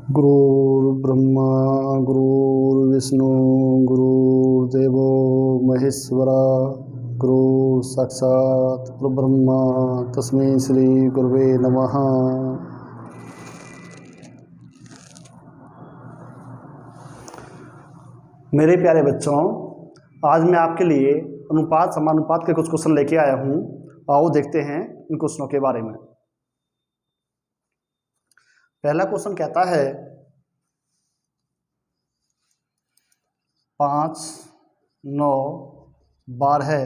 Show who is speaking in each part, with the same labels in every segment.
Speaker 1: गुरुर्ब्रह्मा गुरुर्विष्णु गुरुर्देवो महेश्वरा गुरु साक्षात् परब्रह्म तस्मै श्री गुरुवे नमः। मेरे प्यारे बच्चों, आज मैं आपके लिए अनुपात समानुपात के कुछ क्वेश्चन लेके आया हूँ। आओ देखते हैं इन क्वेश्चनों के बारे में। पहला क्वेश्चन कहता है 5, 9, 12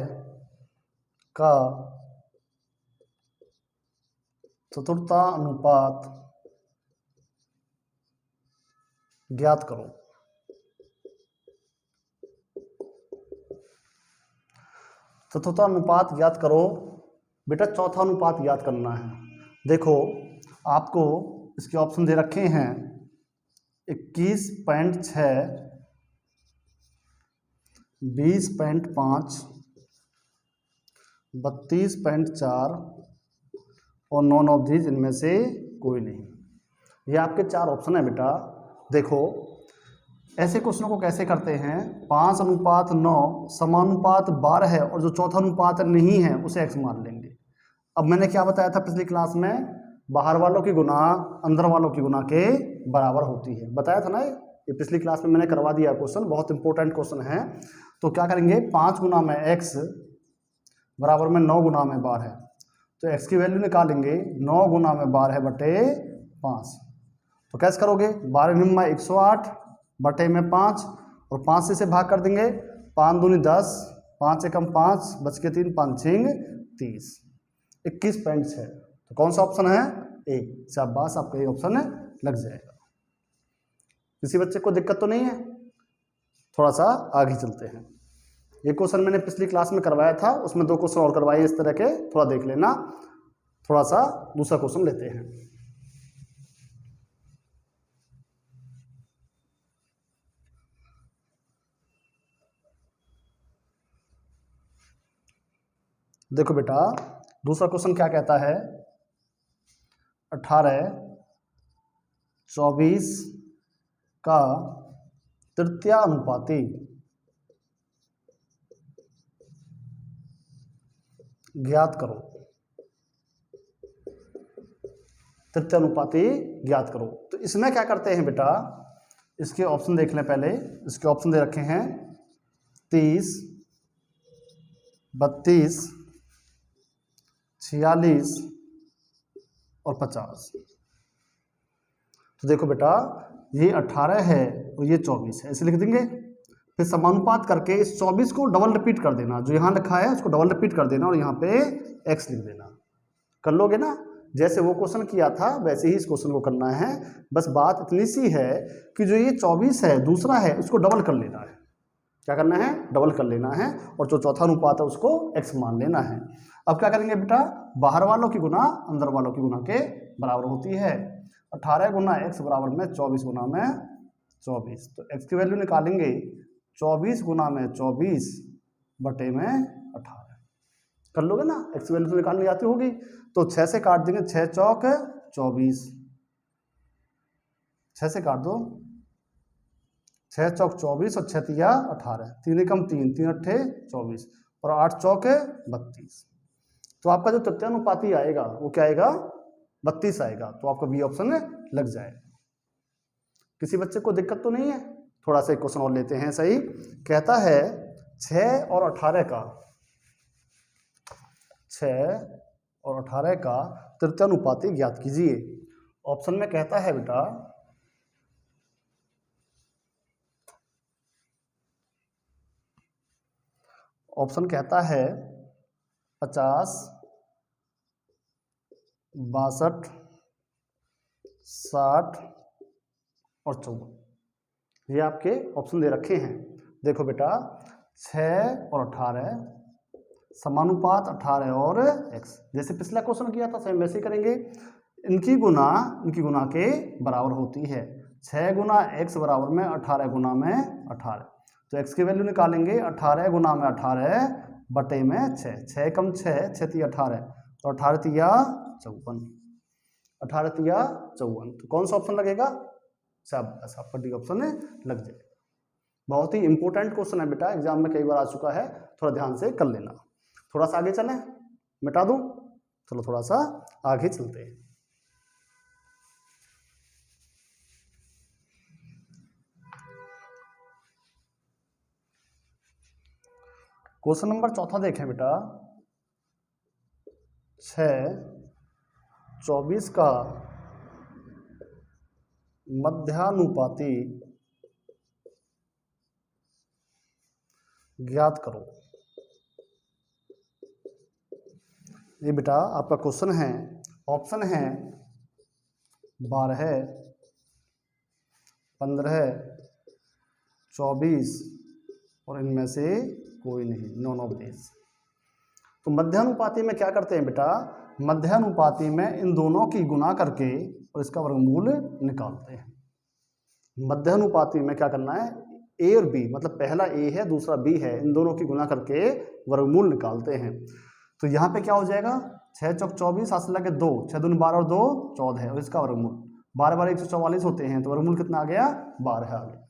Speaker 1: का चतुर्थानुपात ज्ञात करो। चतुर्थानुपात ज्ञात करो। बेटा चौथा अनुपात ज्ञात करना है। देखो आपको इसके ऑप्शन दे रखे हैं 21.6, 20.5, 32.4 और नॉन ऑफ दीज इनमें से कोई नहीं। ये आपके चार ऑप्शन है बेटा। देखो ऐसे क्वेश्चनों को कैसे करते हैं, 5:9 समानुपात 12 है और जो चौथा अनुपात नहीं है उसे x मान लेंगे। अब मैंने क्या बताया था पिछली क्लास में, बाहर वालों की गुना अंदर वालों की गुना के बराबर होती है, बताया था ना। ये पिछली क्लास में मैंने करवा दिया क्वेश्चन, बहुत इंपॉर्टेंट क्वेश्चन है। तो क्या करेंगे, 5 गुना में x बराबर में 9 गुना में 12 है, तो x की वैल्यू निकालेंगे 9 गुना में 12 बटे 5। तो कैसे करोगे, 12 108 बटे में 5 और 5 से इसे भाग कर देंगे। 5 दूनी 10, 5 एकम 5, बच के 3, 5 छिंग 30, 21.6। तो कौन सा ऑप्शन है, ए। शाबाश, आपका ये ऑप्शन लग जाएगा। किसी बच्चे को दिक्कत तो नहीं है? थोड़ा सा आगे चलते हैं। ये क्वेश्चन मैंने पिछली क्लास में करवाया था, उसमें 2 क्वेश्चन और करवाए इस तरह के, थोड़ा देख लेना। थोड़ा सा दूसरा क्वेश्चन लेते हैं। देखो बेटा दूसरा क्वेश्चन क्या कहता है, 18, 24 का तृतीयानुपाती ज्ञात करो। तृतीयानुपाती ज्ञात करो। तो इसमें क्या करते हैं बेटा, इसके ऑप्शन देख लें पहले। इसके ऑप्शन दे रखे हैं 30, 32, 46 और 50। तो देखो बेटा ये 18 है और ये 24 है, ऐसे लिख देंगे। फिर समानुपात करके इस 24 को डबल रिपीट कर देना, जो यहाँ लिखा है उसको डबल रिपीट कर देना और यहाँ पे x लिख देना। कर लोगे ना, जैसे वो क्वेश्चन किया था वैसे ही इस क्वेश्चन को करना है। बस बात इतनी सी है कि जो ये 24 है दूसरा है उसको डबल कर लेना है। क्या करना है, डबल कर लेना है, और जो चौथा अनुपात है उसको x मान लेना है। अब क्या करेंगे बेटा, बाहर वालों की गुना अंदर वालों की गुना के बराबर होती है। 18 गुना x बराबर में 24 गुना में 24। तो x की वैल्यू निकालेंगे 24 गुना में 24 बटे में 18। कर लोगे ना, x की वैल्यू तो निकालनी आती होगी। तो 6 से काट देंगे, 6 चौक 24, 6 से काट दो, 6 चौक 24 और 6 तिया 18, 3 एकम 3, 3 अट्ठे 24 और 8 चौक 32। तो आपका जो तृतीयानुपाती आएगा वो क्या आएगा, 32 आएगा। तो आपका बी ऑप्शन लग जाएगा। किसी बच्चे को दिक्कत तो नहीं है? थोड़ा सा एक क्वेश्चन और लेते हैं। सही कहता है 6 और 18 का, 6 और 18 का तृतीयानुपाती ज्ञात कीजिए। ऑप्शन में कहता है बेटा ऑप्शन कहता है 50, 62, 60 और 54। ये आपके ऑप्शन दे रखे हैं। देखो बेटा 6 और 18 समानुपात 18 और x, जैसे पिछला क्वेश्चन किया था सेम वैसे ही करेंगे। इनकी गुना के बराबर होती है। 6 गुना x बराबर में 18 गुना में 18। तो x की वैल्यू निकालेंगे 18 गुना में 18 बटे में 6, 6 कम 6, 6 तिया 18, तो 18 तिया 54, 18 तिया 54। तो कौन सा ऑप्शन लगेगा? शाबाश, आपका डी ऑप्शन लग जाए। बहुत ही इंपॉर्टेंट क्वेश्चन है बेटा, एग्जाम में कई बार आ चुका है, थोड़ा ध्यान से कर लेना। थोड़ा सा आगे चलें, मिटा दूं, चलो थोड़ा सा आगे चलते हैं। क्वेश्चन नंबर 4 देखें बेटा, 6/24 का मध्यानुपाती ज्ञात करो। ये बेटा आपका क्वेश्चन है, ऑप्शन है 12, 15, 24 और इनमें से कोई नहीं, नॉन ऑफ दिस। तो मध्यानुपाती में क्या करते हैं बेटा, मध्यानुपाती में इन दोनों की गुना करके और इसका वर्गमूल निकालते हैं। मध्यानुपाती में क्या करना है, ए और बी, मतलब पहला ए है दूसरा बी है, इन दोनों की गुना करके वर्गमूल निकालते हैं। तो यहाँ पे क्या हो जाएगा, 6 चौक 24, 7 लगे 2, 6 दूनी 12 और 2 14 और इसका वर्गमूल 12 12 144 होते हैं, तो वर्गमूल कितना आ गया, 12 आ गया।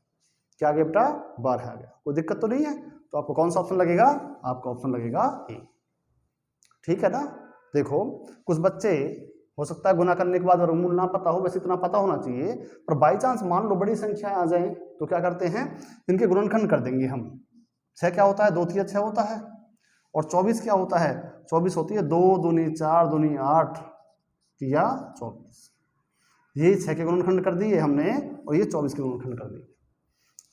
Speaker 1: क्या आ गया बेटा, 12 आ गया। कोई दिक्कत तो नहीं है। तो आपको कौन सा ऑप्शन लगेगा, आपका ऑप्शन लगेगा ए। ठीक है ना। देखो कुछ बच्चे हो सकता है गुना करने के बाद वर्गमूल ना पता हो, वैसे इतना पता होना चाहिए, पर बाई चांस मान लो बड़ी संख्याएं आ जाएं तो क्या करते हैं, इनके गुणनखंड कर देंगे हम। 6 क्या होता है, 2 3 6 होता है, और 24 क्या होता है, 24 होती है 2 दूनी 4 दूनी 8 या 24। ये 6 के गुणनखंड कर दिए हमने और ये 24 के गुणनखंड कर दिए।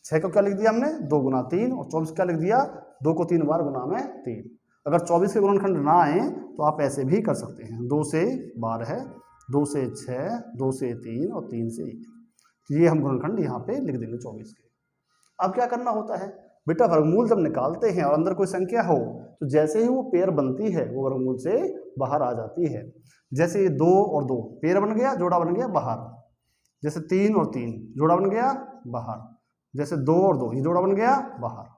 Speaker 1: 6 को क्या लिख दिया हमने, 2 गुना 3, और 24 क्या लिख दिया, 2 को 3 बार गुना में 3। अगर 24 के गुणनखंड ना आए तो आप ऐसे भी कर सकते हैं, 2 से 12, 2 से 6, 2 से 3 और 3 से 1। ये हम गुणनखंड यहाँ पे लिख देंगे 24 के। अब क्या करना होता है बेटा, वर्गमूल जब निकालते हैं और अंदर कोई संख्या हो तो जैसे ही वो पेयर बनती है वो वर्गमूल से बाहर आ जाती है। जैसे ये 2 और 2 पेयर बन गया, जोड़ा बन गया बाहर। जैसे 3 और 3 जोड़ा बन गया बाहर। जैसे 2 और 2 ये जोड़ा बन गया बाहर।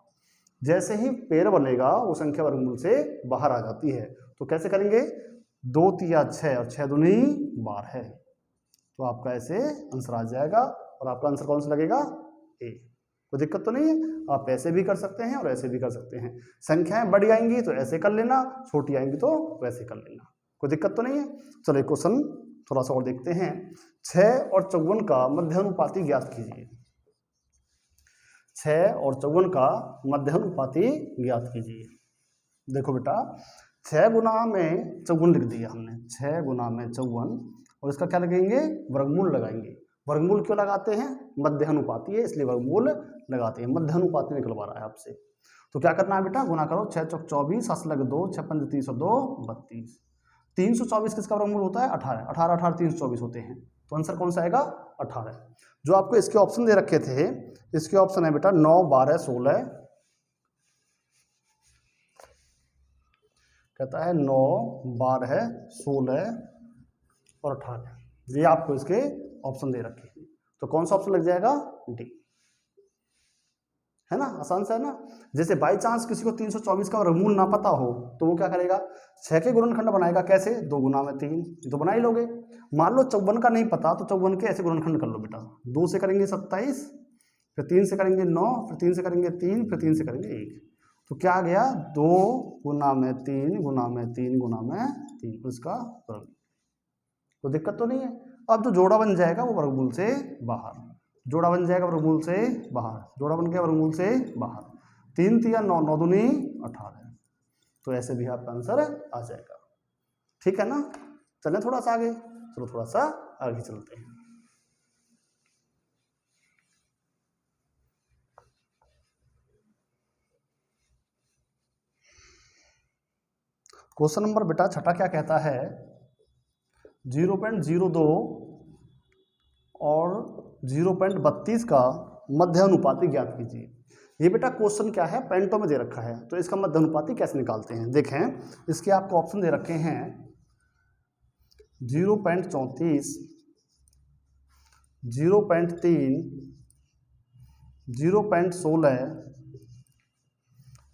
Speaker 1: जैसे ही पेयर बनेगा वो संख्या वर्गमूल से बाहर आ जाती है। तो कैसे करेंगे, 2 3 6 और 6 दूनी 12। तो आपका ऐसे आंसर आ जाएगा और आपका आंसर कौन सा लगेगा, ए। कोई दिक्कत तो नहीं है, आप ऐसे भी कर सकते हैं और ऐसे भी कर सकते हैं। संख्याएं बड़ी आएंगी तो ऐसे कर लेना, छोटी आएंगी तो वैसे कर लेना, कोई दिक्कत तो नहीं है। चलो एक क्वेश्चन थोड़ा सा और देखते हैं। 6 और 54 का मध्यानुपाती ज्ञात कीजिए। 6 और 54 का मध्यानुपाती ज्ञात कीजिए। देखो बेटा 6 गुना में 54 लिख दिया हमने, 6 गुना में 54, और इसका क्या लगेंगे, वर्गमूल लगाएंगे। वर्गमूल क्यों लगाते हैं, मध्यानुपाती है इसलिए वर्गमूल लगाते हैं। मध्यानुपाती निकलवा रहा है आपसे, तो क्या करना है बेटा, गुना करो। 6 चौक 24, 7 लगे 2, 6 5 302 32। 324 किसका वर्गमूल होता है, 18। 18 18 324 होते हैं, तो आंसर कौन सा आएगा, 18। जो आपको इसके ऑप्शन दे रखे थे, इसके ऑप्शन है बेटा 9 12 16, कहता है 9 12 16 और 18। ये आपको इसके ऑप्शन दे रखे हैं, तो कौन सा ऑप्शन लग जाएगा, डी। है ना, आसान सा है ना। जैसे बाई चांस किसी को 324 का वर्गमूल ना पता हो तो वो क्या करेगा, 6 के गुणनखंड बनाएगा। कैसे, 2 गुना में 3, ये तो बना ही लोगे। मान लो 54 का नहीं पता तो 54 के ऐसे गुणनखंड कर लो बेटा। 2 से करेंगे 27, फिर 3 से करेंगे 9, फिर 3 से करेंगे 3, फिर 3 से करेंगे 1। तो क्या आ गया, 2 गुना में 3 गुना में 3 गुना में 3, उसका वर्गमूल। तो दिक्कत तो नहीं है। अब जो जोड़ा बन जाएगा वो वर्गमूल से बाहर, जोड़ा बन जाएगा वर्गमूल से बाहर, जोड़ा बन गया वर्गमूल से बाहर। 3 3 9 9 दूनी 18। तो ऐसे भी आपका आंसर आ जाएगा। ठीक है ना। चलें थोड़ा सा आगे, चलो थोड़ा सा आगे चलते हैं। क्वेश्चन नंबर बेटा 6 क्या कहता है, 0.02 और 0.32 का मध्यानुपाती ज्ञात कीजिए। ये बेटा क्वेश्चन क्या है, पेंटो में दे रखा है, तो इसका मध्यानुपाती कैसे निकालते हैं। देखें इसके आपको ऑप्शन दे रखे हैं 0.34, 0.3, 0.16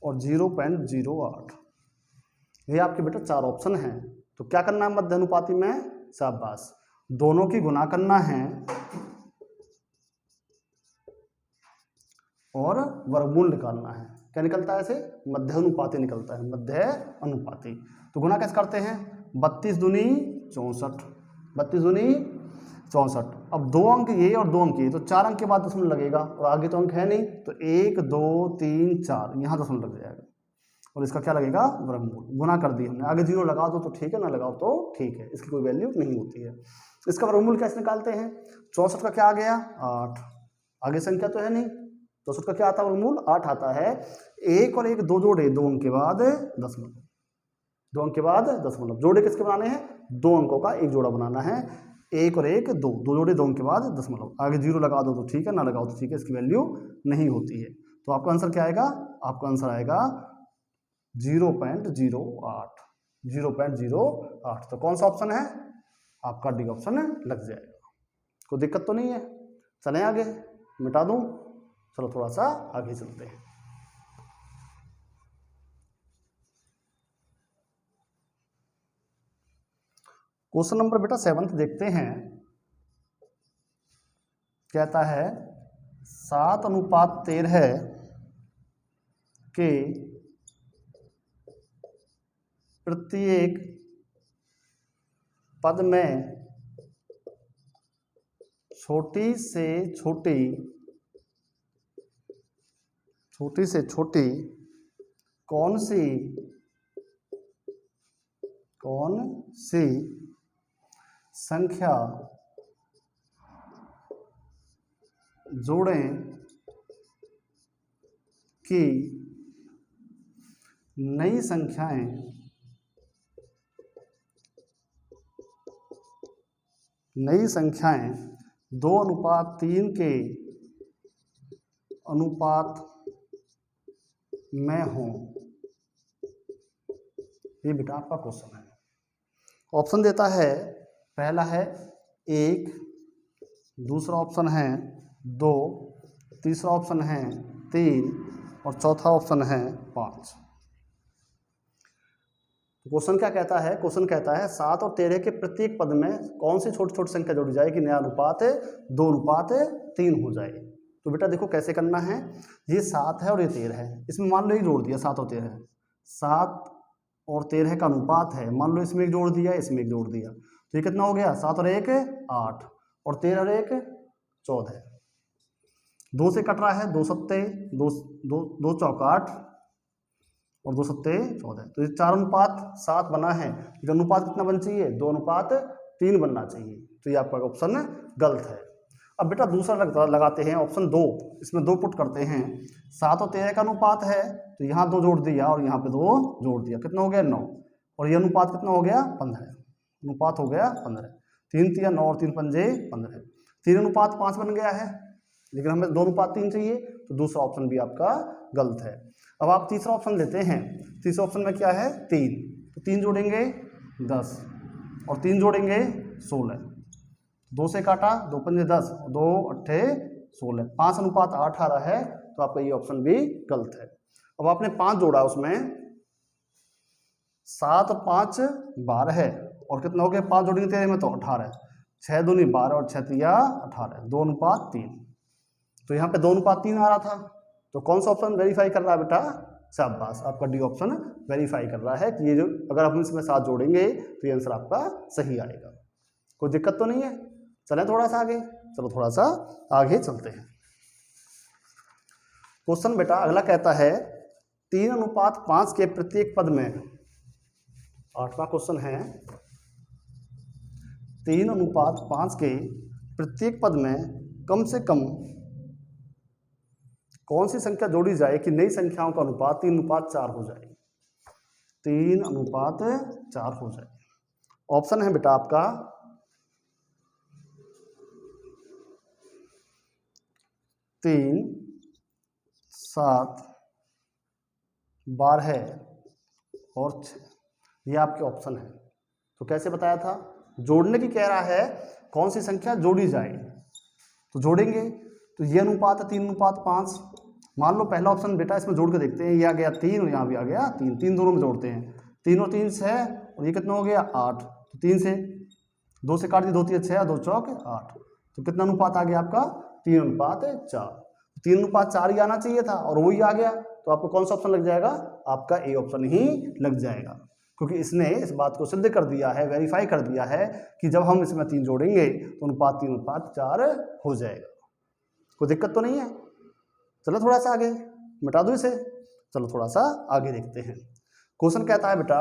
Speaker 1: और 0.08। ये आपके बेटा 4 ऑप्शन हैं। तो क्या करना है मध्यानुपाती में, शाबाश, दोनों की गुना करना है और वर्गमूल निकालना है। क्या निकलता है ऐसे? मध्य अनुपाती निकलता है, मध्य अनुपाती। तो गुना कैसे करते हैं? 32 दूनी 64, 32 दूनी 64। अब 2 अंक ये और 2 अंक ये, तो 4 अंक के बाद दशमलव लगेगा और आगे तो अंक है नहीं, तो 1 2 3 4 यहाँ दशमलव लग जाएगा और इसका क्या लगेगा? वर्गमूल। गुना कर दिया हमने, आगे 0 लगा दो तो ठीक है, ना लगाओ तो ठीक है, इसकी कोई वैल्यू नहीं होती है। इसका वर्गमूल कैसे निकालते हैं? 64 का क्या आ गया? 8। आगे संख्या तो है नहीं, 64 का क्या आता है? वर्गमूल 8 आता है। 1 और 1 2 जोड़े, 2 अंक के बाद दशमलव, 2 अंक के बाद दशमलव। जोड़े किसके बनाने हैं? 2 अंकों का एक जोड़ा बनाना है। 1 और 1 2, 2 जोड़े, 2 अंक के बाद दशमलव। आगे 0 लगा दो तो ठीक है, ना लगाओ तो ठीक है, इसकी वैल्यू नहीं होती है। तो आपका आंसर क्या आएगा? आपका आंसर आएगा 0.08, 0.08। तो कौन सा ऑप्शन है? आपका डी ऑप्शन लग जाएगा। कोई दिक्कत तो नहीं है? चलें आगे, मिटा दूं? चलो थोड़ा सा आगे चलते हैं। क्वेश्चन नंबर बेटा 7 देखते हैं। कहता है 7:13 के प्रत्येक पद में छोटी से छोटी कौन सी संख्या जोड़ें कि नई संख्याएं 2:3 के अनुपात में हों। ये बेटा आपका क्वेश्चन है। ऑप्शन देता है, पहला है 1, दूसरा ऑप्शन है 2, तीसरा ऑप्शन है 3 और चौथा ऑप्शन है 5। क्वेश्चन क्या कहता है? क्वेश्चन कहता है 7 और 13 के प्रत्येक पद में कौन सी छोटी छोटी संख्या जोड़ी जाए कि नया अनुपात 2:3 हो जाए। तो बेटा देखो कैसे करना है। ये 7 है और ये 13 है, इसमें मान लो ये जोड़ दिया 7 और 13, 7 और 13 का अनुपात है, मान लो इसमें एक जोड़ दिया, इसमें एक जोड़ दिया, तो ये कितना हो गया? 7 और 1 8 और 13 और 1 14। 2 से कट रहा है, 2 सत्ते 2 चौक 8 और 2 सत्ते 14। तो ये 4:7 बना है, लेकिन अनुपात कितना बनना चाहिए? 2:3 बनना चाहिए। तो ये आपका ऑप्शन गलत है। अब बेटा दूसरा लगाते हैं, ऑप्शन 2, इसमें 2 पुट करते हैं। 7 और 13 का अनुपात है, तो यहाँ 2 जोड़ दिया और यहाँ पे 2 जोड़ दिया, कितना हो गया? 9। और ये अनुपात कितना हो गया? 15। अनुपात हो गया 15। 3 तिया 9 और 3 पंजे 15। 3:5 बन गया है, लेकिन हमें 2:3 चाहिए, तो दूसरा ऑप्शन भी आपका गलत है। अब आप तीसरा ऑप्शन लेते हैं। तीसरे ऑप्शन में क्या है? 3, तो 3 जोड़ेंगे 10 और 3 जोड़ेंगे 16। 2 से काटा, 2 पंजे 10, 2 अट्ठे 16, 5:8 आ रहा है, तो आपका ये ऑप्शन भी गलत है। अब आपने 5 जोड़ा, उसमें 7 और 5 12 है, और कितना हो गया? 5 जोड़ेंगे 13 में तो 18, 6 दूनी 12 और 6 तिया 18, 2:3। तो यहाँ पे 2:3 आ रहा था, तो कौन सा ऑप्शन वेरीफाई कर रहा है बेटा? शाबाश, आपका डी ऑप्शन वेरीफाई कर रहा है कि ये जो अगर हम इसमें 7 जोड़ेंगे तो ये आंसर आपका सही आएगा। कोई दिक्कत तो नहीं है? चलें थोड़ा सा आगे, चलो थोड़ा सा आगे चलते हैं। क्वेश्चन बेटा अगला कहता है 3:5 के प्रत्येक पद में, 8वां क्वेश्चन है, 3:5 के प्रत्येक पद में कम से कम कौन सी संख्या जोड़ी जाए कि नई संख्याओं का अनुपात 3:4 हो जाए? 3:4 हो जाए। ऑप्शन है बेटा आपका 3, 7, 12 और 6, ये आपके ऑप्शन है। तो कैसे बताया था? जोड़ने की कह रहा है, कौन सी संख्या जोड़ी जाए, तो जोड़ेंगे। तो ये अनुपात है 3:5। मान लो पहला ऑप्शन बेटा इसमें जोड़ के देखते हैं, ये आ गया 3 और यहाँ भी आ गया 3, 3 दोनों में जोड़ते हैं, 3 और 3 6 और ये कितना हो गया? 8। तो 3 से 2 से काट दी, 2 3 6, 2 चौक 8, तो कितना अनुपात आ गया आपका? 3:4। 3:4 ही आना चाहिए था और वही आ गया, तो आपको कौन सा ऑप्शन लग जाएगा? आपका ए ऑप्शन ही लग जाएगा, क्योंकि इसने इस बात को सिद्ध कर दिया है, वेरीफाई कर दिया है कि जब हम इसमें 3 जोड़ेंगे तो अनुपात 3:4 हो जाएगा। कोई दिक्कत तो नहीं है? चलो थोड़ा सा आगे मिटा दो इसे, चलो थोड़ा सा आगे देखते हैं। क्वेश्चन कहता है बेटा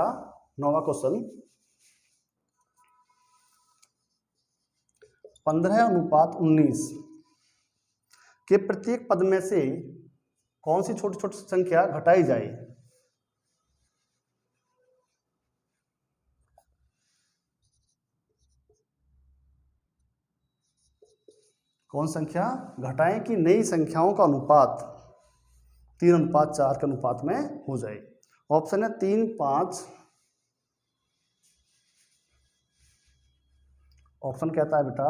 Speaker 1: 9वां क्वेश्चन, 15:19 के प्रत्येक पद में से कौन सी छोटी छोटी संख्या घटाई जाए? कौन संख्या घटाएं कि नई संख्याओं का अनुपात 3:4 के अनुपात में हो जाए? ऑप्शन है 3, 5, ऑप्शन कहता है बेटा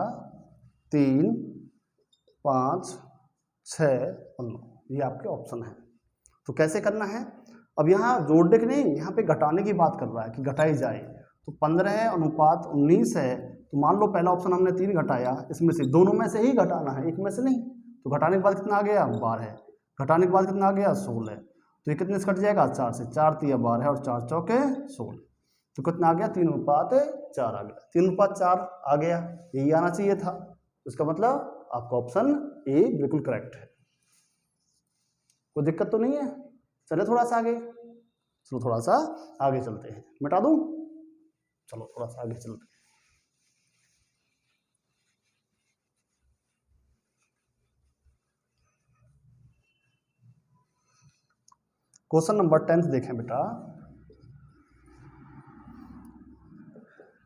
Speaker 1: 3, 5, 6 और 9, ये आपके ऑप्शन है। तो कैसे करना है? अब यहाँ जोड़ने की नहीं, यहाँ पे घटाने की बात कर रहा है कि घटाई जाए। तो 15:19 है, तो मान लो पहला ऑप्शन हमने 3 घटाया, इसमें से दोनों में से ही घटाना है, एक में से नहीं। तो घटाने के बाद कितना आ गया? 12। घटाने के बाद कितना आ गया? 16। तो ये कितने से कट जाएगा? 4 से। 4 3 12 और 4 चौके 16। तो कितना आ गया? 3:4 आ गया। 3:4 आ गया, यही आना चाहिए था। इसका मतलब आपका ऑप्शन ए बिल्कुल करेक्ट है। कोई दिक्कत तो नहीं है? चले थोड़ा सा आगे, चलो थोड़ा सा आगे चलते हैं। मिटा दूं? चलो थोड़ा सा आगे चलते हैं। क्वेश्चन नंबर 10 देखें बेटा,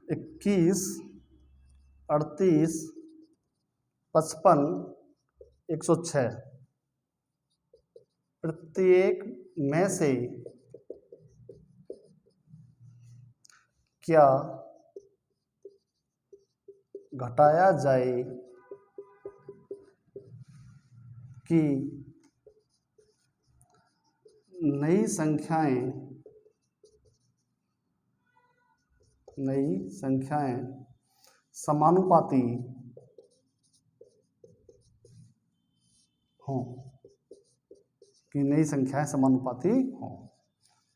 Speaker 1: 21, 38, 55, 106 प्रत्येक में से क्या घटाया जाए कि नई संख्याएं समानुपाती हों, कि नई संख्याएं समानुपाती हों?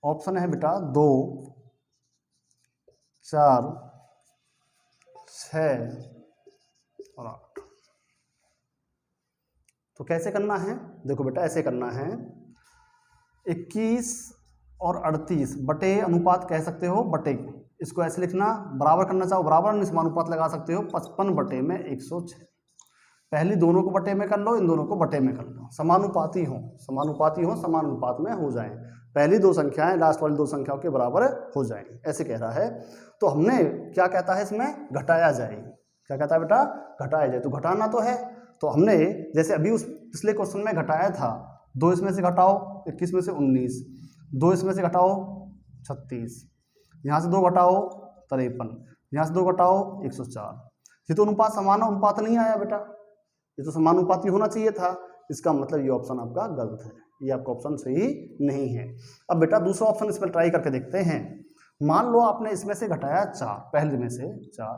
Speaker 1: ऑप्शन है बेटा 2, 4, 6 और 8। तो कैसे करना है? देखो बेटा ऐसे करना है, 21 और 38 बटे अनुपात कह सकते हो, बटे इसको ऐसे लिखना, बराबर करना चाहो बराबर, समानुपात लगा सकते हो 55 बटे में 106। पहली दोनों को बटे में कर लो, इन दोनों को बटे में कर लो, समानुपाती हो समान अनुपात में हो जाएं। पहली दो संख्याएं लास्ट वाली दो संख्याओं के बराबर हो जाएं, ऐसे कह रहा है। तो हमने क्या कहता है इसमें? घटाया जाए। क्या कहता है बेटा? घटाया जाए। तो घटाना तो है, तो हमने जैसे अभी उस पिछले क्वेश्चन में घटाया था, 2 इसमें से घटाओ 21 में से 19, 2 इसमें से घटाओ 36, यहाँ से 2 घटाओ 53, यहाँ से 2 घटाओ 104। ये तो अनुपात समान अनुपात नहीं आया बेटा, ये तो समानुपाती होना चाहिए था। इसका मतलब ये ऑप्शन आपका गलत है, ये आपका ऑप्शन सही नहीं है। अब बेटा दूसरा ऑप्शन इसमें ट्राई करके देखते हैं। मान लो आपने इसमें से घटाया 4, पहले में से 4,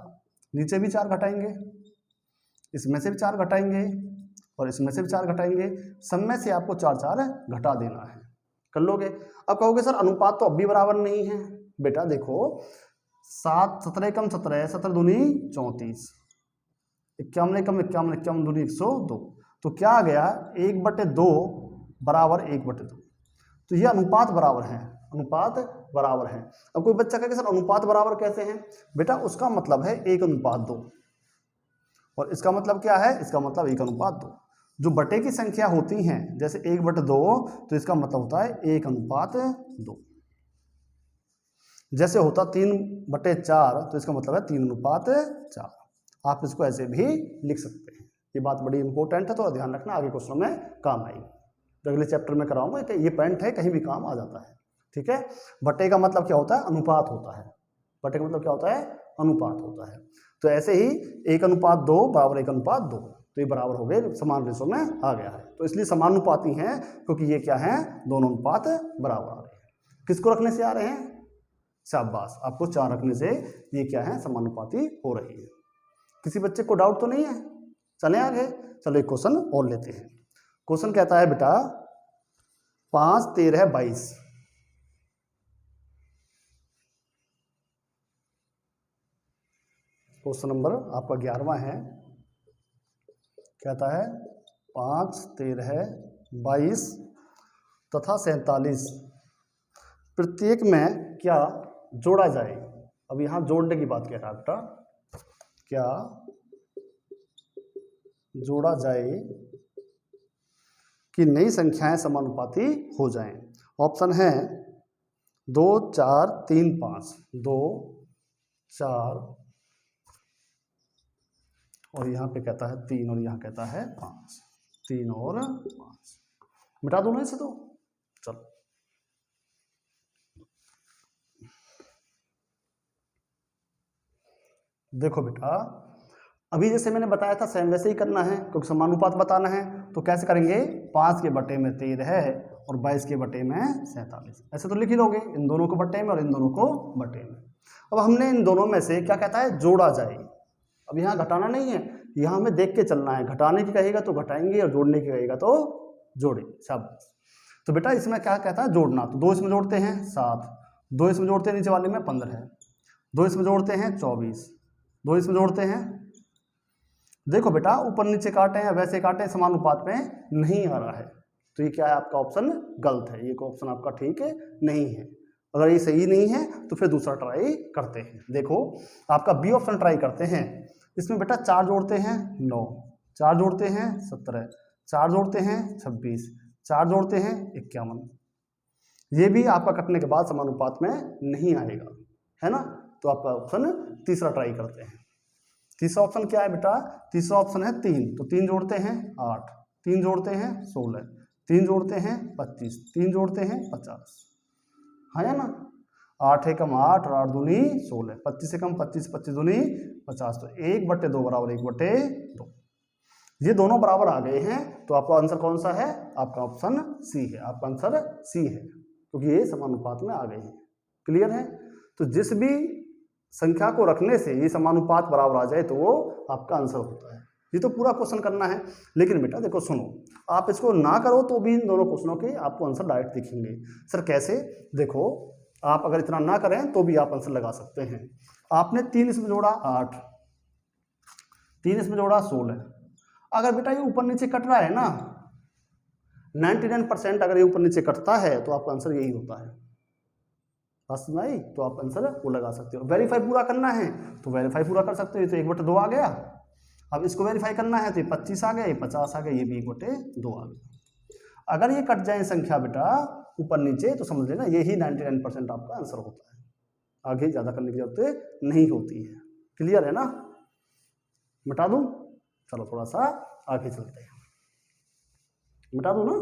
Speaker 1: नीचे भी 4 घटाएंगे, इसमें से भी 4 घटाएंगे और इसमें से भी 4 घटाएंगे, सब में से आपको 4 घटा देना है। कर लोगे? अब कहोगे सर अनुपात तो अब भी बराबर नहीं है। बेटा देखो 7 17 कम 17, 17 दूनी 34, 51 कम 51, 51 दूनी 102। तो क्या आ गया? 1/2 बराबर 1/2। तो ये अनुपात बराबर है, अनुपात बराबर है। अब कोई बच्चा कहेगा सर अनुपात बराबर कैसे हैं? बेटा उसका मतलब है 1:2, और इसका मतलब क्या है? इसका मतलब 1:2। जो बटे की संख्या होती हैं, जैसे 1/2, तो इसका मतलब होता है 1:2। जैसे होता 3/4, तो इसका मतलब है 3:4। आप इसको ऐसे भी लिख सकते हैं। ये बात बड़ी इंपॉर्टेंट है, थोड़ा ध्यान रखना, आगे क्वेश्चन में काम आएगी। अगले चैप्टर में कराऊंगा, ये पॉइंट है, कहीं भी काम आ जाता है। ठीक है? बटे का मतलब क्या होता है? अनुपात होता है। बटे का मतलब क्या होता है? अनुपात होता है। तो ऐसे ही 1:2 बराबर 1:2, तो ये बराबर हो गए, समान रेशो में आ गया है। तो इसलिए समानुपाती हैं, क्योंकि ये क्या है? दोनों अनुपात बराबर आ रहे हैं। किसको रखने से आ रहे हैं? शाबाश, आपको 4 रखने से ये क्या है? समानुपाती हो रही है। किसी बच्चे को डाउट तो नहीं है? चलें आगे, चलो एक क्वेश्चन और लेते हैं। क्वेश्चन कहता है बेटा 5 13 22। क्वेश्चन नंबर आपका 11वां है, कहता है 5 13 22 तथा 47 प्रत्येक में क्या जोड़ा जाए। अब यहां जोड़ने की बात कह रहा है बेटा, क्या जोड़ा जाए कि नई संख्याएं समानुपाती हो जाएं। ऑप्शन है 2 4 3 5, 2 4 और यहाँ पे कहता है 3 और यहाँ कहता है 5, 3 और 5। मिटा दो ना इसे तो। चलो देखो बेटा, अभी जैसे मैंने बताया था सेम वैसे ही करना है, क्योंकि समानुपात बताना है। तो कैसे करेंगे, 5 के बटे में 13 है और 22 के बटे में 47, ऐसे तो लिख ही लोगे, इन दोनों को बटे में और इन दोनों को बटे में। अब हमने इन दोनों में से क्या कहता है, जोड़ा जाए। अब यहाँ घटाना नहीं है, यहाँ हमें देख के चलना है, घटाने की कहेगा तो घटाएंगे और जोड़ने की कहेगा तो जोड़ेंगे। सब तो बेटा इसमें क्या कहता है, जोड़ना। तो 2 इसमें जोड़ते हैं 7, 2 इसमें जोड़ते हैं नीचे वाले में 15, 2 इसमें जोड़ते हैं 24, 2 इसमें जोड़ते हैं। देखो बेटा ऊपर नीचे काटे हैं वैसे काटे, समानुपात में नहीं आ रहा है, तो ये क्या है आपका ऑप्शन गलत है, ये ऑप्शन आपका ठीक है नहीं है। अगर ये सही नहीं है तो फिर दूसरा ट्राई करते हैं। देखो आपका बी ऑप्शन ट्राई करते हैं। इसमें बेटा 4 जोड़ते हैं 9, 4 जोड़ते हैं 17, 4 जोड़ते हैं 26, 4 जोड़ते हैं 51। ये भी आपका कटने के बाद समानुपात में नहीं आएगा, है ना। तो आपका ऑप्शन तीसरा ट्राई करते हैं। तीसरा ऑप्शन क्या है बेटा, तीसरा ऑप्शन है 3, तो 3 जोड़ते हैं 8, 3 जोड़ते हैं 16, 3 जोड़ते हैं 25, 3 जोड़ते हैं 50, हाँ या ना। 8 एकम 8 और 8 दूनी 16, 25 एकम 25, 25 दूनी 50, तो 1/2 बराबर 1/2। ये दोनों बराबर आ गए हैं, तो आपका आंसर कौन सा है, आपका ऑप्शन सी है। आपका आंसर सी है क्योंकि ये समानुपात में आ गए हैं। क्लियर है। तो जिस भी संख्या को रखने से ये समानुपात बराबर आ जाए तो वो आपका आंसर होता है। ये तो पूरा क्वेश्चन करना है। लेकिन बेटा देखो सुनो, आप इसको ना करो तो भी इन दोनों क्वेश्चनों के आपको आंसर डायरेक्ट दिखेंगे। सर कैसे, देखो आप अगर इतना ना करें तो भी आप आंसर लगा सकते हैं। आपने 3 इसमें जोड़ा 8, 3 इसमें जोड़ा 16। अगर बेटा ये ऊपर नीचे कट रहा है ना, 99% अगर ये ऊपर नीचे कटता है तो आपका आंसर यही होता है। बस नहीं तो आप आंसर वो लगा सकते हो। वेरीफाई पूरा करना है तो वेरीफाई पूरा कर सकते हो। ये तो 1/2 आ गया। अब इसको वेरीफाई करना है तो ये 25 आ गया, ये 50 आ गया, ये भी 1/2 आ गया। अगर ये कट जाए संख्या बेटा ऊपर नीचे तो समझ लेना यही 99% आपका आंसर होता है। आगे ज़्यादा करने की जरूरत नहीं होती है। क्लियर है ना। मिटा दूँ, चलो थोड़ा सा आगे चलते हैं। मिटा दूँ ना।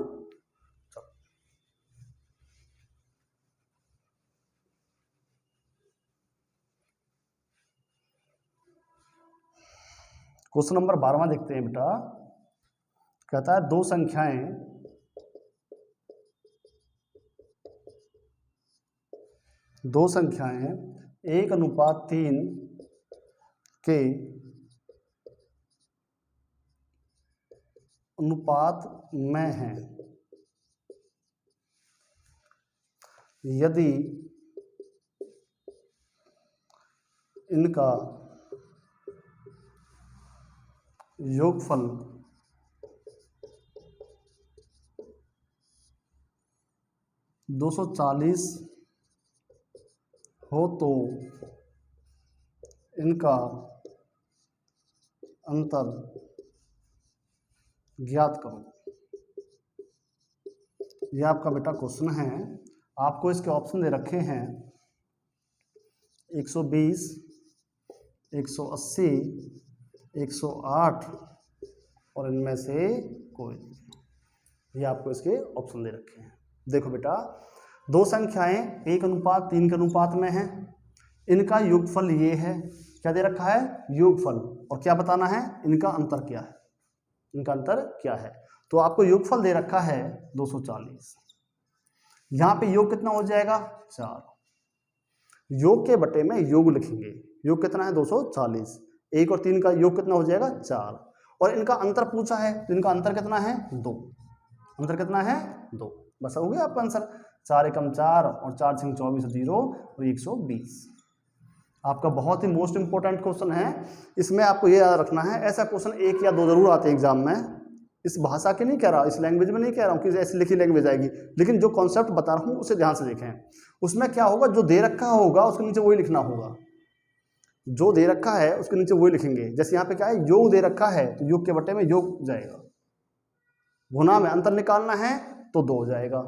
Speaker 1: क्वेश्चन नंबर 12वां देखते हैं बेटा। कहता है दो संख्याएं 1:3 के अनुपात में हैं। यदि इनका योगफल 240 हो तो इनका अंतर ज्ञात करो। यह आपका बेटा क्वेश्चन है। आपको इसके ऑप्शन दे रखे हैं 120, 180, 108 और इनमें से कोई। ये आपको इसके ऑप्शन दे रखे हैं। देखो बेटा दो संख्याएं 1:3 के अनुपात में हैं। इनका योगफल ये है। क्या दे रखा है, योगफल। और क्या बताना है, इनका अंतर क्या है। इनका अंतर क्या है, तो आपको योगफल दे रखा है 240। यहाँ पे योग कितना हो जाएगा, 4। योग के बटे में योग लिखेंगे। योग कितना है 240। 1 और 3 का योग कितना हो जाएगा, 4। और इनका अंतर पूछा है तो इनका अंतर कितना है, 2। अंतर कितना है 2। बस हो गया आपका आंसर। 4 एकम 4 और 4 छंग 24 0 और 120। आपका बहुत ही मोस्ट इंपॉर्टेंट क्वेश्चन है। इसमें आपको ये याद रखना है, ऐसा क्वेश्चन 1 या 2 जरूर आते हैं एग्जाम में। इस भाषा के नहीं कह रहा, इस लैंग्वेज में नहीं कह रहा हूँ कि ऐसी लिखी लैंग्वेज आएगी, लेकिन जो कॉन्सेप्ट बता रहा हूँ उसे ध्यान से देखें। उसमें क्या होगा, जो दे रखा होगा उसके नीचे वही लिखना होगा। जो दे रखा है उसके नीचे वही लिखेंगे। जैसे यहाँ पे क्या है, योग दे रखा है तो योग के बटे में योग जाएगा। गुना में अंतर निकालना है तो 2 हो जाएगा।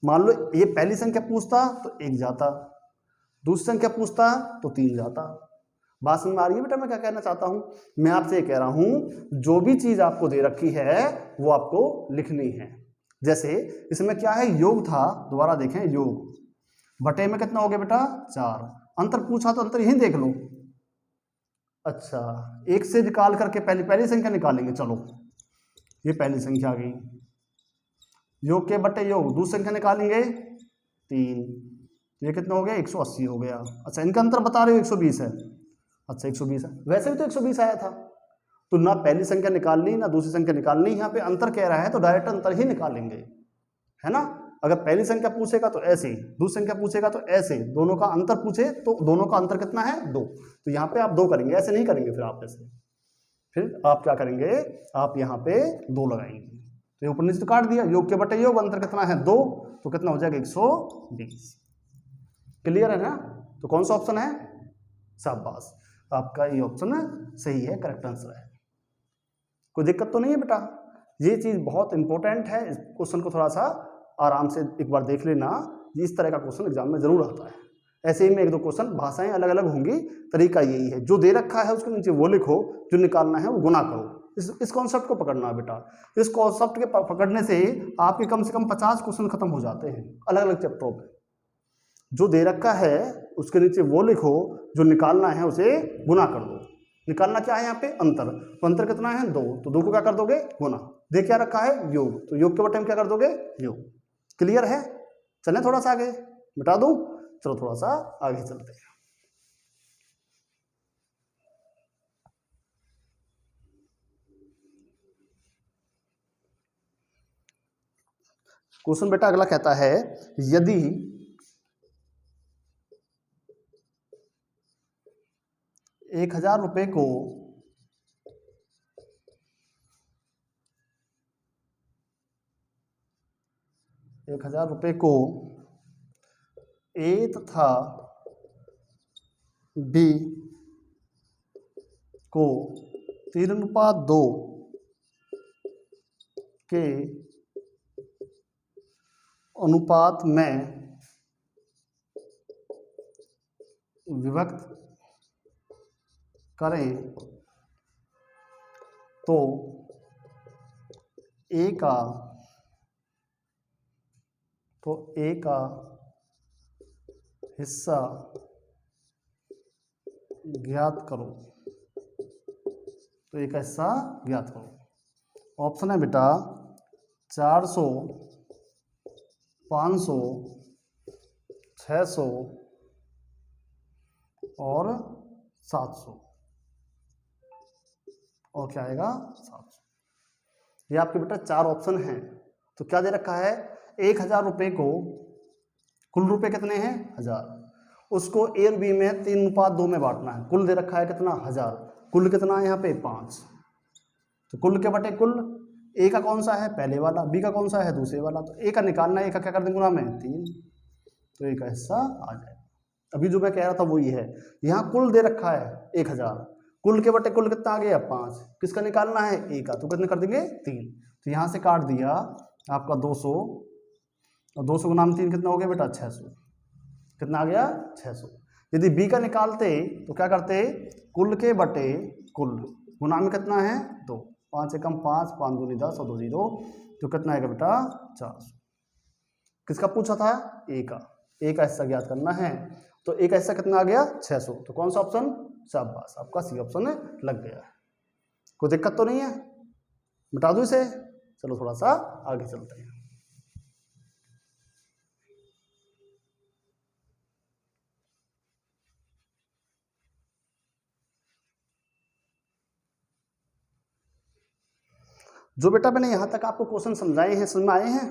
Speaker 1: मान लो ये पहली संख्या पूछता तो 1 जाता, दूसरी संख्या पूछता तो 3 जाता। बात समझ में आ रही है बेटा मैं क्या कहना चाहता हूं? मैं आपसे ये कह रहा हूं, जो भी चीज आपको दे रखी है वो आपको लिखनी है। जैसे इसमें क्या है, योग था, दोबारा देखें, योग बटे में कितना हो गया बेटा 4। अंतर पूछा तो अंतर यही देख लो। अच्छा, 1 से निकाल करके पहली संख्या निकालेंगे। चलो ये पहली संख्या आ गई, योग के बटे योग, दूसरी संख्या निकालेंगे 3, ये कितना हो गया 180 हो गया। अच्छा इनका अंतर बता रहे हो 120 है। अच्छा 120 है, वैसे भी तो 120 आया था, तो ना पहली संख्या निकालनी ना दूसरी संख्या निकालनी। यहाँ पे अंतर कह रहा है तो डायरेक्ट अंतर ही निकालेंगे, है ना। अगर पहली संख्या पूछेगा तो ऐसे, दूसरी संख्या पूछेगा तो ऐसे, दोनों का अंतर पूछे तो दोनों का अंतर कितना है 2, तो यहाँ पे आप 2 करेंगे, ऐसे नहीं करेंगे। फिर आप ऐसे, फिर आप क्या करेंगे, आप यहाँ पे 2 लगाएंगे। तो ये ऊपर नीचे तो काट दिया, योग के बटे योग, अंतर कितना है 2, तो कितना हो जाएगा 120। क्लियर है ना। तो कौन सा ऑप्शन है, शाबाश, आपका ये ऑप्शन सही है, करेक्ट आंसर है। कोई दिक्कत तो नहीं है बेटा। ये चीज बहुत इंपॉर्टेंट है, इस क्वेश्चन को थोड़ा सा आराम से एक बार देख लेना। इस तरह का क्वेश्चन एग्जाम में जरूर आता है। ऐसे ही में 1-2 क्वेश्चन भाषाएं अलग अलग होंगी, तरीका यही है, जो दे रखा है उसके नीचे वो लिखो, जो निकालना है वो गुना करो। इस कॉन्सेप्ट को पकड़ना है बेटा। इस कॉन्सेप्ट के पकड़ने से आपके कम से कम 50 क्वेश्चन खत्म हो जाते हैं अलग अलग चैप्टरों में। जो दे रखा है उसके नीचे वो लिखो, जो निकालना है उसे गुना कर दो। निकालना क्या है यहाँ पे, अंतर, तो अंतर कितना है 2, तो 2 को क्या कर दोगे गुना। दे क्या रखा है योग, तो योग के बटे में क्या कर दोगे योग। क्लियर है। चलें थोड़ा सा आगे, मिटा दूं, चलो थोड़ा सा आगे चलते हैं। क्वेश्चन बेटा अगला कहता है, यदि 1000 रुपए को 1000 रुपए को ए तथा बी को 3:2 के अनुपात में विभक्त करें तो ए का हिस्सा ज्ञात करो। तो ए का हिस्सा ज्ञात करो। ऑप्शन है बेटा 400, 500, 600 और 700, और क्या आएगा 700। ये आपके बेटा 4 ऑप्शन हैं। तो क्या दे रखा है, 1000 रुपए को, कुल रुपए कितने हैं 1000, उसको ए और बी में 3:2 में बांटना है। कुल दे रखा है कितना 1000, कुल कितना है यहाँ पे 5, तो कुल के बटे कुल। ए का कौन सा है पहले वाला, बी का कौन सा है दूसरे वाला, तो ए का निकालना है, ए का क्या कर देंगे गुना में 3, तो ए का हिस्सा आ जाएगा। अभी जो मैं कह रहा था वही है, यहाँ कुल दे रखा है 1000, कुल के बटे कुल कितना आ गया 5, किसका निकालना है ए का, तो कितने कर देंगे 3, तो यहाँ से काट दिया आपका 200, और 200 गुना में 3 कितना हो गया बेटा 600, कितना आ गया 600। यदि बी का निकालते तो क्या करते, कुल के बटे कुल, गुना में कितना है 2, 5 एकम 5, 5 दूनी 10 और 2 0, तो कितना आएगा बेटा 400। किसका पूछा था, ए का हिस्सा ज्ञात करना है, तो ए का हिस्सा कितना आ गया 600, तो कौन सा ऑप्शन, शाबाश, आपका सी ऑप्शन लग गया है। कोई दिक्कत तो नहीं है, मिटा दूं इसे, चलो थोड़ा सा आगे चलते हैं। जो बेटा मैंने यहाँ तक आपको क्वेश्चन समझाए हैं, समझ में आए हैं?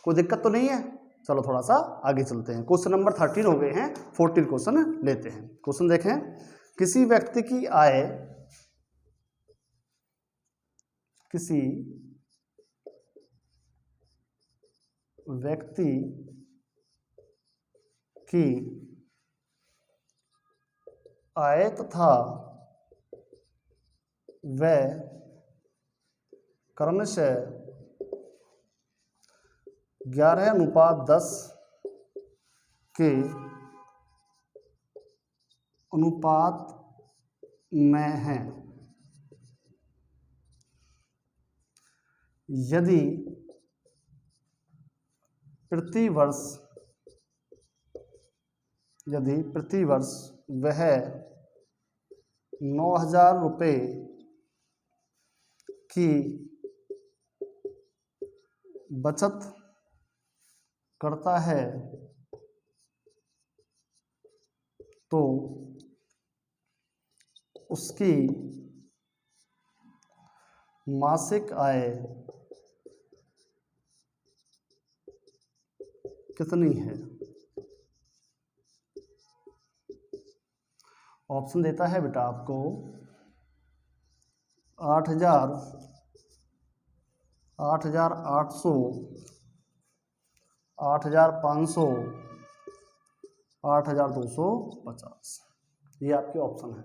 Speaker 1: कोई दिक्कत तो नहीं है? चलो थोड़ा सा आगे चलते हैं। क्वेश्चन नंबर 13 हो गए हैं, 14 क्वेश्चन लेते हैं। क्वेश्चन देखें, किसी व्यक्ति की आय, किसी व्यक्ति की आय तथा व्यय क्रमशः 11:10 के अनुपात में है। यदि प्रतिवर्ष वह 9,000 रुपये की बचत करता है तो उसकी मासिक आय कितनी है? ऑप्शन देता है बेटा आपको 8,000, 8,800, 8,500, 8,250, ये आपके ऑप्शन है।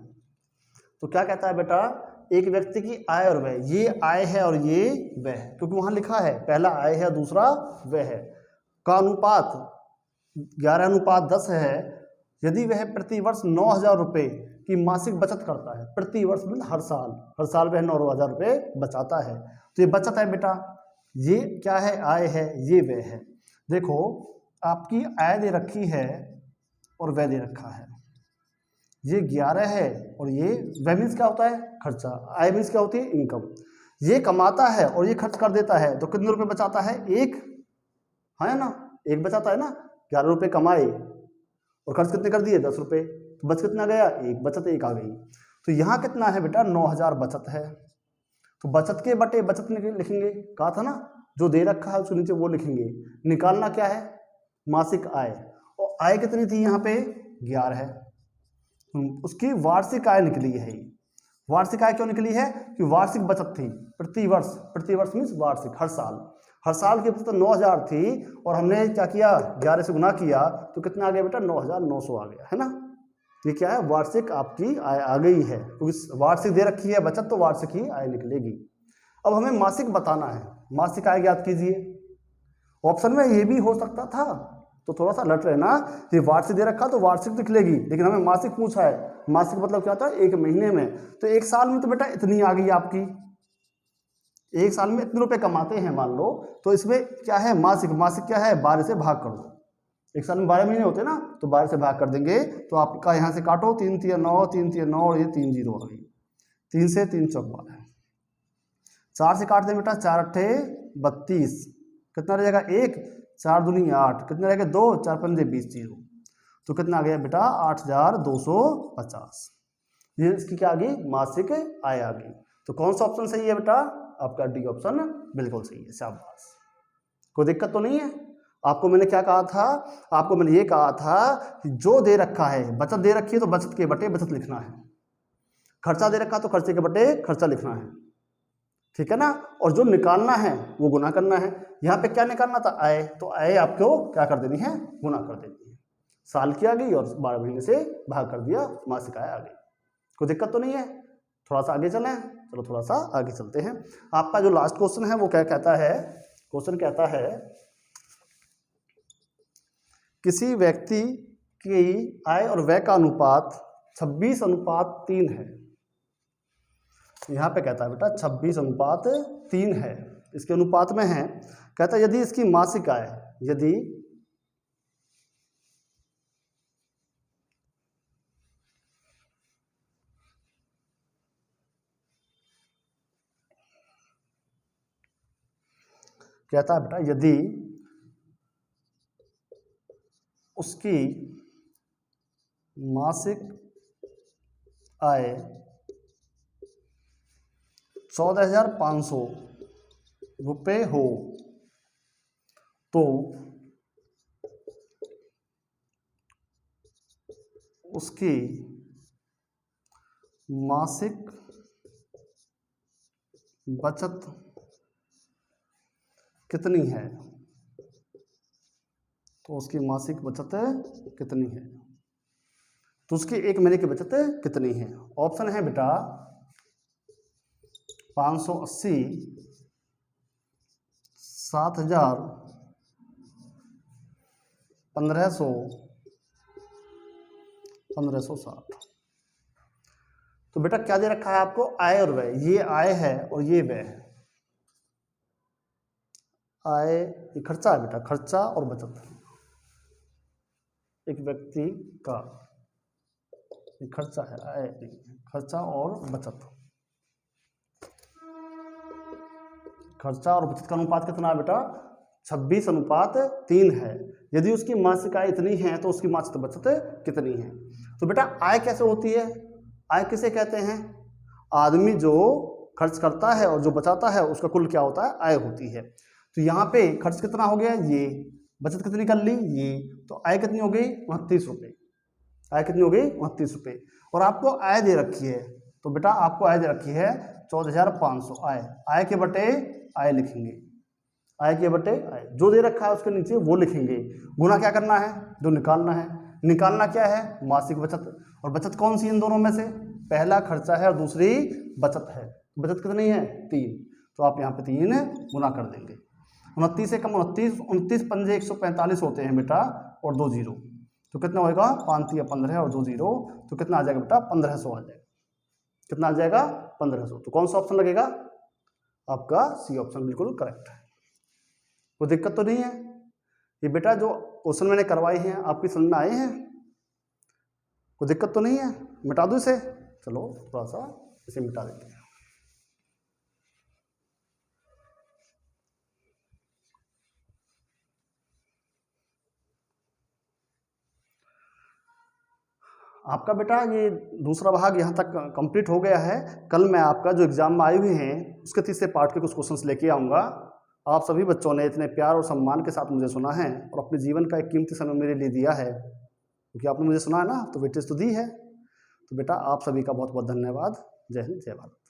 Speaker 1: तो क्या कहता है बेटा, एक व्यक्ति की आय और व्यय, ये आय है और ये व्यय है, क्योंकि वहां लिखा है पहला आय है दूसरा व्यय है, का अनुपात 11:10 है। यदि वह प्रतिवर्ष 9,000 रुपये की मासिक बचत करता है, प्रतिवर्ष मतलब हर साल वह 9,000 रुपये बचाता है, तो ये बचत है बेटा। ये क्या है? आय है, ये व्यय है। देखो आपकी आय दे रखी है और व्यय दे रखा है, ये 11 है और ये व्यय मीन्स क्या होता है? खर्चा। आय मीन्स क्या होती है? इनकम। ये कमाता है और ये खर्च कर देता है, तो कितने रुपए बचाता है? एक, है ना, एक बचाता है ना। 11 रुपये कमाए और खर्च कितने कर दिए? 10 रुपये, तो बच कितना गया? एक, बचत एक आ गई। तो यहाँ कितना है बेटा? 9,000 बचत है, तो बचत के बटे बचत लिखेंगे, कहा था ना, जो दे रखा है उसके नीचे वो लिखेंगे। निकालना क्या है? मासिक आय, और आय कितनी थी यहाँ पे? 11 है। उसकी वार्षिक आय निकली है। वार्षिक आय क्यों निकली है? कि वार्षिक बचत थी, प्रतिवर्ष मीन्स वार्षिक, हर साल की बचत 9,000 थी और हमने क्या किया? 11 से गुना किया, तो कितना आ गया बेटा? 9,900 आ गया, है ना। ये क्या है? वार्षिक आपकी आय आ गई है, क्योंकि वार्षिक दे रखी है बचत, तो वार्षिक ही आय निकलेगी। अब हमें मासिक बताना है, मासिक आय ज्ञात कीजिए। ऑप्शन में ये भी हो सकता था, तो थोड़ा सा लट रहना, ये वार्षिक दे रखा तो वार्षिक निकलेगी, लेकिन हमें मासिक पूछा है। मासिक मतलब क्या होता है? एक महीने में, तो एक साल में तो बेटा इतनी आ गई आपकी, एक साल में इतने रुपए कमाते हैं मान लो, तो इसमें क्या है? मासिक क्या है? 12 से भाग कर दो। एक साल में 12 महीने होते हैं ना, तो 12 से भाग कर देंगे, तो आपका यहाँ से काटो, 3 तिया 9, 3 तिया 9 और ये 3 जीरो आ गई, 3 से 3 चौक 12, 4 से काट दें बेटा, 4 अट्ठे 32, कितना रहेगा? 1, 4 दूनी 8, कितना रहेगा? 2, 4 पंजे 20 जीरो, तो कितना आ गया बेटा? 8,250। ये इसकी क्या आ गई? मासिक आय आ गई। तो कौन सा ऑप्शन सही है बेटा? आपका डी ऑप्शन बिल्कुल सही है, शाबाश। कोई दिक्कत तो नहीं है? आपको मैंने क्या कहा था? आपको मैंने ये कहा था कि जो दे रखा है, बचत दे रखी है तो बचत के बटे बचत लिखना है, खर्चा दे रखा तो खर्चे के बटे खर्चा लिखना है, ठीक है ना। और जो निकालना है वो गुना करना है। यहाँ पे क्या निकालना था? आय, तो आय आपको क्या कर देनी है? गुना कर देनी है। साल की आ गई और 12 महीने से भाग कर दिया, मासिक आय आ गई। कोई दिक्कत तो नहीं है? थोड़ा सा आगे चलें, चलो थोड़ा सा आगे चलते हैं। आपका जो लास्ट क्वेश्चन है वो क्या कहता है? क्वेश्चन कहता है किसी व्यक्ति की आय और व्यय का अनुपात 26:3 है। यहाँ पे कहता है बेटा 26:3 है, इसके अनुपात में है। कहता है यदि इसकी मासिक आय, यदि कहता है बेटा यदि उसकी मासिक आय 14,500 रुपए हो तो उसकी मासिक बचत कितनी है, तो उसकी मासिक बचत कितनी है, तो उसकी एक महीने की बचत कितनी है। ऑप्शन है बेटा 580, 7000, 1500, 1560। तो बेटा क्या दे रखा है आपको, आय और व्यय। ये आय है और ये व्यय है। आय ये खर्चा है बेटा, खर्चा और बचत। एक व्यक्ति का ये खर्चा है, आय खर्चा और बचत। खर्चा और बचत का अनुपात कितना है बेटा, 26:3 है। यदि उसकी मासिक आय इतनी है तो उसकी मासिक बचत कितनी है। तो बेटा आय कैसे होती है, आय किसे कहते हैं, आदमी जो खर्च करता है और जो बचाता है उसका कुल क्या होता है, आय होती है। तो यहाँ पे खर्च कितना हो गया, ये बचत कितनी कर ली, ये, तो आय कितनी हो गई 29 रुपये। आय कितनी हो गई 29 रुपये। और आपको आय दे रखी है, तो बेटा आपको आय दे रखी है 14,500। आय के बटे आय लिखेंगे, आय के बटे आय, जो दे रखा है उसके नीचे वो लिखेंगे। गुना क्या करना है, जो निकालना है। निकालना क्या है, मासिक बचत। और बचत कौन सी इन दोनों में से, पहला खर्चा है और दूसरी बचत है। बचत कितनी है 3, तो आप यहाँ पे 3 गुना कर देंगे। 29 से कम 29, 29 पंजे 145 होते हैं बेटा, और 2 जीरो, तो कितना होएगा 5 या 15 और 2 जीरो, तो कितना आ जाएगा बेटा 1500 आ जाएगा। कितना आ जाएगा 1500। तो कौन सा ऑप्शन लगेगा, आपका सी ऑप्शन बिल्कुल करेक्ट है। कोई दिक्कत तो नहीं है। ये बेटा जो क्वेश्चन मैंने करवाए हैं आपकी समझ में आए हैं, कोई दिक्कत तो नहीं है। मिटा दूं इसे, चलो थोड़ा सा इसे मिटा देते हैं। आपका बेटा ये दूसरा भाग यहाँ तक कंप्लीट हो गया है। कल मैं आपका जो एग्जाम में आए हुए हैं उसके तीसरे पार्ट के कुछ क्वेश्चंस लेके आऊँगा। आप सभी बच्चों ने इतने प्यार और सम्मान के साथ मुझे सुना है और अपने जीवन का एक कीमती समय मेरे लिए दिया है, क्योंकि आपने मुझे सुना है ना, तो वेटेज तो दी है। तो बेटा आप सभी का बहुत बहुत धन्यवाद। जय हिंद, जय भारत।